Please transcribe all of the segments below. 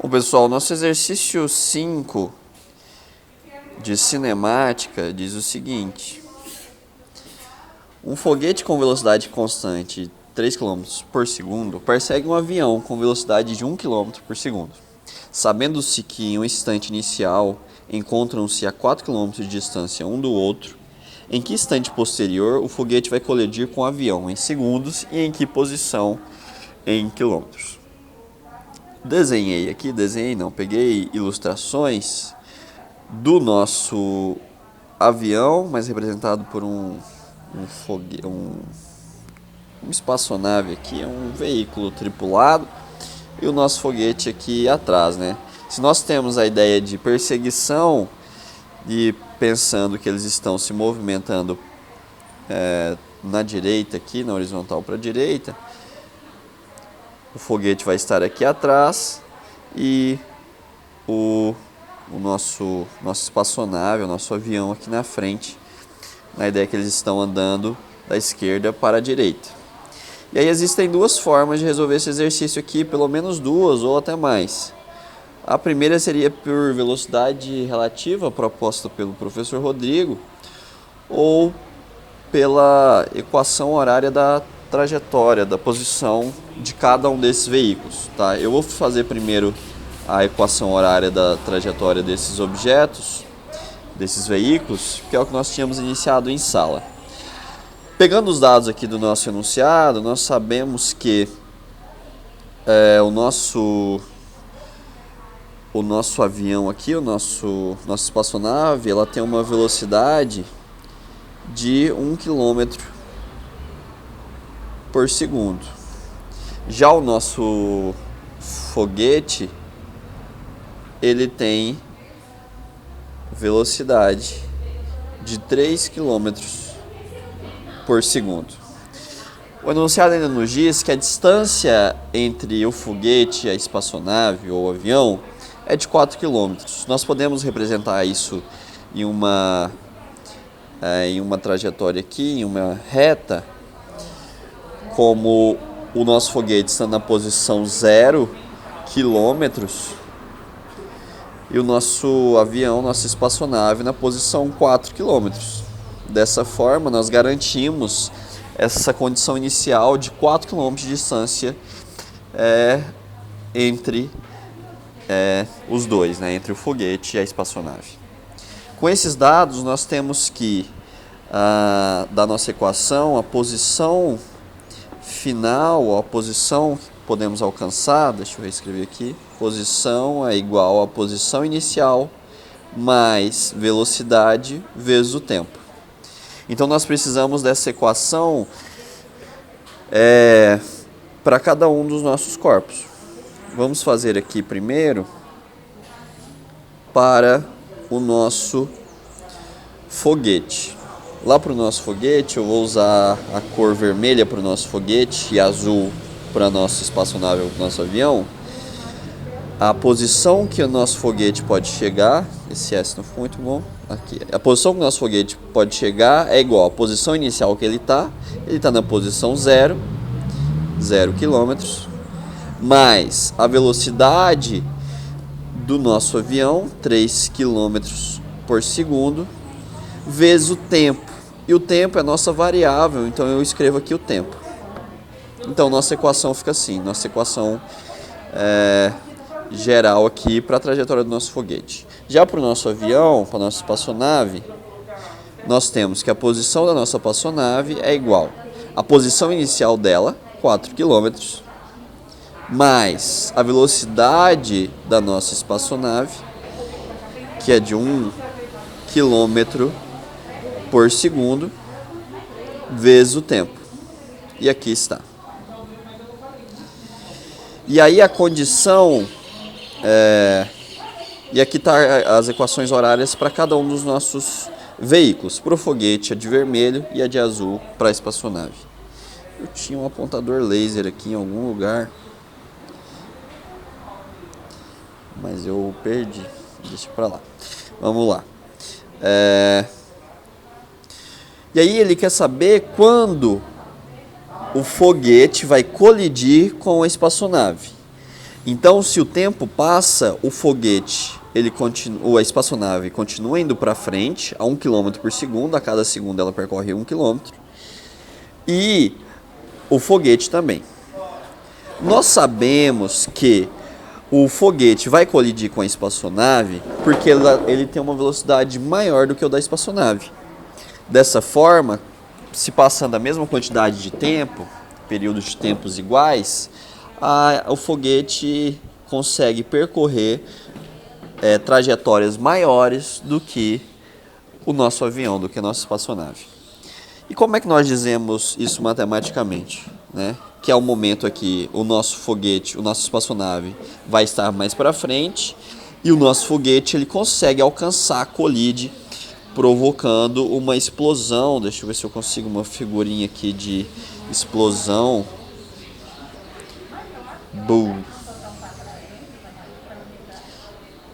Bom, pessoal, nosso exercício 5 de cinemática diz o seguinte: um foguete com velocidade constante 3 km por segundo persegue um avião com velocidade de 1 km por segundo. Sabendo-se que em um instante inicial encontram-se a 4 km de distância um do outro, em que instante posterior o foguete vai colidir com o avião em segundos e em que posição em quilômetros? Peguei ilustrações do avião, mas representado por uma espaçonave aqui, um veículo tripulado, e o nosso foguete aqui atrás, né? Se nós temos a ideia de perseguição e pensando que eles estão se movimentando na direita aqui, na horizontal para a direita, o foguete vai estar aqui atrás e o nosso espaçonave, o nosso avião aqui na frente, na ideia que eles estão andando da esquerda para a direita. E aí existem duas formas de resolver esse exercício aqui, pelo menos duas ou até mais. A primeira seria por velocidade relativa, proposta pelo professor Rodrigo, ou pela equação horária da trajetória, da posição de cada um desses veículos, tá? Eu vou fazer primeiro a equação horária da trajetória desses objetos, desses veículos, que é o que nós tínhamos iniciado em sala. Pegando os dados aqui do nosso enunciado, nós sabemos que o nosso avião aqui, nossa espaçonave, ela tem uma velocidade de 1 km por segundo. Já o nosso foguete, ele tem velocidade de 3 km por segundo. O enunciado ainda nos diz que a distância entre o foguete, a espaçonave ou o avião é de 4 km. Nós podemos representar isso em uma trajetória aqui, em uma reta, como o nosso foguete está na posição 0 km e o nosso avião, nossa espaçonave, na posição 4 km. Dessa forma, nós garantimos essa condição inicial de 4 km de distância entre os dois, né, entre o foguete e a espaçonave. Com esses dados, nós temos que, da nossa equação, a posição final, a posição que podemos alcançar, deixa eu reescrever aqui, posição é igual a posição inicial mais velocidade vezes o tempo. Então nós precisamos dessa equação para cada um dos nossos corpos. Vamos fazer aqui primeiro para o nosso foguete. Lá para o nosso foguete, eu vou usar a cor vermelha para o nosso foguete e azul para a nossa espaçonave ou nosso avião. A posição que o nosso foguete pode chegar, esse S não foi muito bom, aqui. A posição que o nosso foguete pode chegar é igual à posição inicial que ele está na posição 0 km, mais a velocidade do nosso avião, 3 km por segundo, vezes o tempo. E o tempo é nossa variável, então eu escrevo aqui o tempo. Então nossa equação fica assim, nossa equação geral aqui para a trajetória do nosso foguete. Já para o nosso avião, para a nossa espaçonave, nós temos que a posição da nossa espaçonave é igual à posição inicial dela, 4 km, mais a velocidade da nossa espaçonave, que é de 1 km por segundo, vezes o tempo. E aqui está. E aí a condição... e aqui está as equações horárias para cada um dos nossos veículos. Para o foguete, a de vermelho e a de azul para a espaçonave. Eu tinha um apontador laser aqui em algum lugar, mas eu perdi. Deixa para lá. Vamos lá. E aí ele quer saber quando o foguete vai colidir com a espaçonave. Então, se o tempo passa, o foguete, a espaçonave continua indo para frente a 1 km por segundo, a cada segundo ela percorre 1 km, e o foguete também. Nós sabemos que o foguete vai colidir com a espaçonave porque ele tem uma velocidade maior do que o da espaçonave. Dessa forma, se passando a mesma quantidade de tempo, períodos de tempos iguais, o foguete consegue percorrer trajetórias maiores do que o nosso avião, do que a nossa espaçonave. E como é que nós dizemos isso matematicamente, né? Que é o momento aqui, o nosso foguete, o nosso espaçonave vai estar mais para frente e o nosso foguete ele consegue alcançar, colide, provocando uma explosão. Deixa eu ver se eu consigo uma figurinha aqui de explosão. Boom.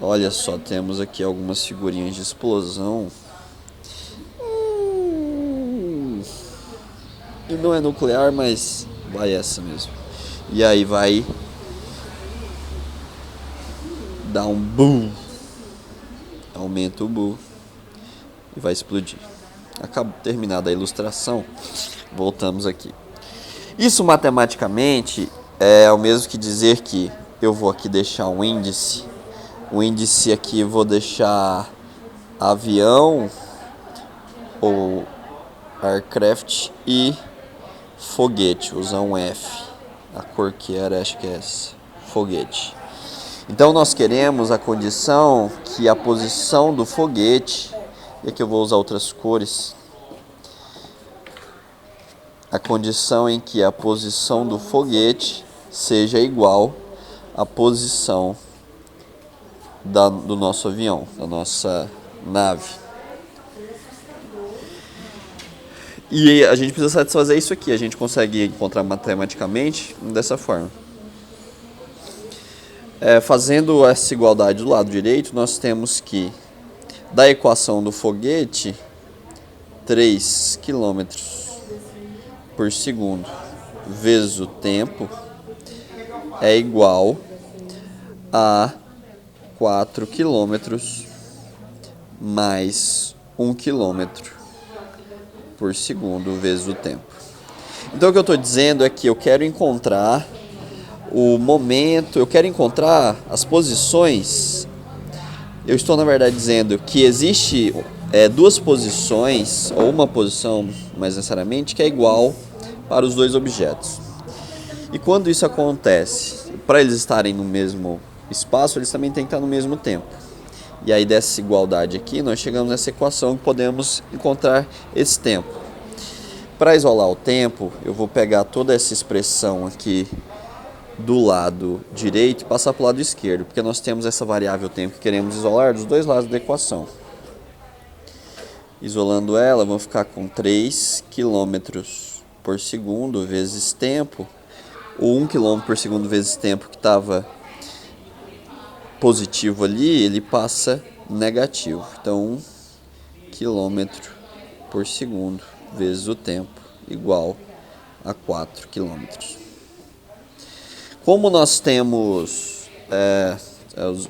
Olha só, temos aqui algumas figurinhas de explosão. E não é nuclear, mas vai essa mesmo. E aí vai dar um boom. Aumenta o boom. E vai explodir. Acabou terminada a ilustração. Voltamos aqui. Isso matematicamente é o mesmo que dizer que eu vou aqui deixar um índice. O índice aqui eu vou deixar avião ou aircraft e foguete, usar um F. A cor que era, acho que é essa, foguete. Então nós queremos a condição que a posição do foguete, e aqui eu vou usar outras cores, a condição em que a posição do foguete seja igual à posição do nosso avião, da nossa nave. E a gente precisa satisfazer isso aqui, a gente consegue encontrar matematicamente dessa forma. Fazendo essa igualdade do lado direito, nós temos que, da equação do foguete, 3 km por segundo vezes o tempo é igual a 4 km mais 1 km por segundo vezes o tempo. Então o que eu estou dizendo é que eu quero encontrar o momento, eu quero encontrar as posições. Eu estou na verdade dizendo que existe duas posições, ou uma posição mais necessariamente, que é igual para os dois objetos. E quando isso acontece, para eles estarem no mesmo espaço, eles também têm que estar no mesmo tempo. E aí dessa igualdade aqui, nós chegamos nessa equação que podemos encontrar esse tempo. Para isolar o tempo, eu vou pegar toda essa expressão aqui do lado direito e passar para o lado esquerdo, porque nós temos essa variável tempo que queremos isolar dos dois lados da equação. Isolando ela, vamos ficar com 3 km por segundo vezes tempo. O 1 km por segundo vezes tempo que estava positivo ali, ele passa negativo. Então, 1 km por segundo vezes o tempo igual a 4 km. Como nós temos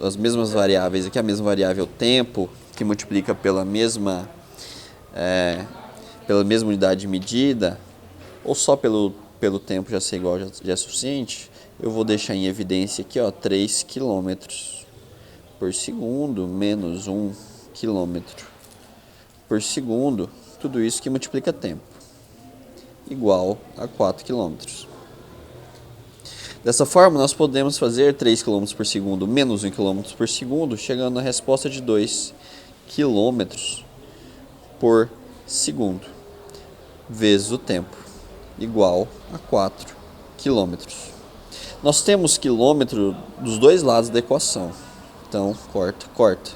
as mesmas variáveis, aqui a mesma variável tempo, que multiplica pela mesma unidade de medida, ou só pelo tempo já ser igual, já é suficiente, eu vou deixar em evidência aqui, 3 km por segundo menos 1 km por segundo, tudo isso que multiplica tempo, igual a 4 km. Dessa forma, nós podemos fazer 3 km por segundo menos 1 km por segundo, chegando na resposta de 2 km por segundo, vezes o tempo, igual a 4 km. Nós temos quilômetro dos dois lados da equação, então corta.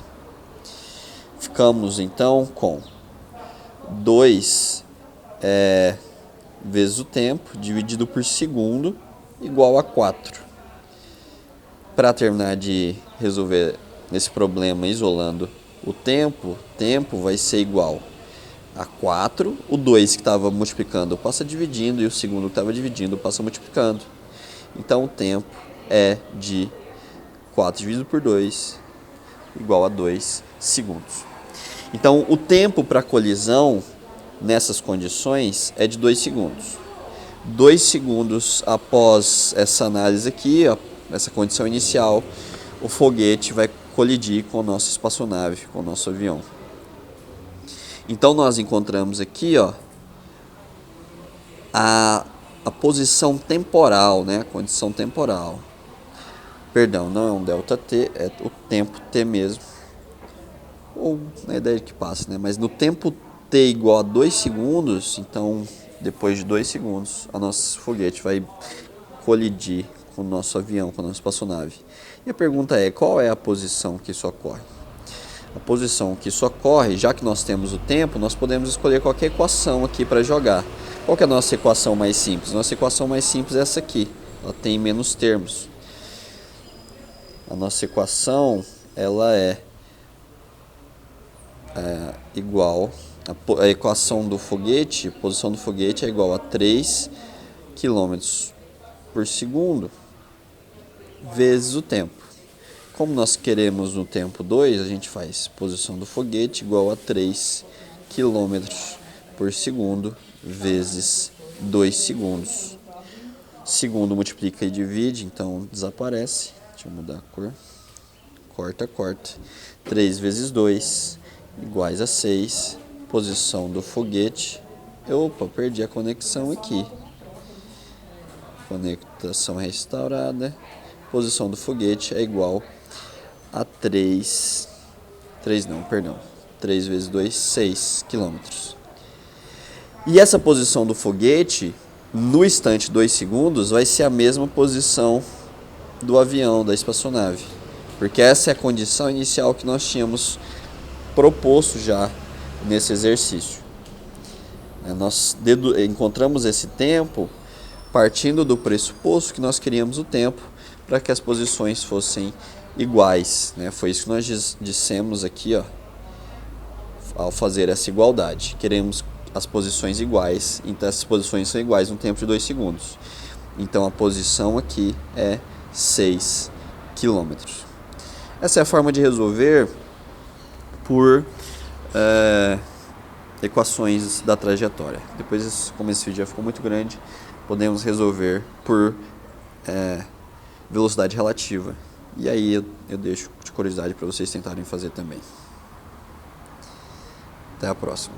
Ficamos então com 2 vezes o tempo dividido por segundo igual a 4. Para terminar de resolver esse problema isolando o tempo vai ser igual a 4. O 2 que estava multiplicando passa dividindo e o segundo que estava dividindo passa multiplicando. Então o tempo é de 4 dividido por 2 igual a 2 segundos. Então, o tempo para colisão nessas condições é de 2 segundos. 2 segundos após essa análise aqui, ó, essa condição inicial, o foguete vai colidir com a nossa espaçonave, com o nosso avião. Então, nós encontramos aqui, ó, a posição temporal, né? A condição temporal. Perdão, não é um ΔT, é o tempo T mesmo. Ou na ideia que passa, né? Mas no tempo T igual a 2 segundos, então depois de 2 segundos, a nosso foguete vai colidir com o nosso avião, com a nossa espaçonave. E a pergunta é, qual é a posição que isso ocorre? A posição que isso ocorre, já que nós temos o tempo, nós podemos escolher qualquer equação aqui para jogar. Qual que é a nossa equação mais simples? Nossa equação mais simples é essa aqui, ela tem menos termos. A nossa equação, ela é igual, a equação do foguete, a posição do foguete é igual a 3 km por segundo vezes o tempo. Como nós queremos no tempo 2, a gente faz posição do foguete igual a 3 km por segundo vezes 2 segundos. Segundo multiplica e divide, então desaparece. Deixa eu mudar a cor. Corta, corta. 3 vezes 2 iguais a 6. Posição do foguete. Opa, perdi a conexão aqui. Conexão restaurada. Posição do foguete é igual a 3 vezes 2, 6 km. E essa posição do foguete, no instante 2 segundos, vai ser a mesma posição do avião, da espaçonave. Porque essa é a condição inicial que nós tínhamos proposto já nesse exercício. Nós encontramos esse tempo partindo do pressuposto que nós queríamos o tempo para que as posições fossem iguais, né? Foi isso que nós dissemos aqui, ó, ao fazer essa igualdade. Queremos as posições iguais, então essas posições são iguais no tempo de 2 segundos. Então a posição aqui é 6 km. Essa é a forma de resolver por equações da trajetória. Depois, como esse vídeo já ficou muito grande, podemos resolver por velocidade relativa. E aí eu deixo de curiosidade para vocês tentarem fazer também. Até a próxima.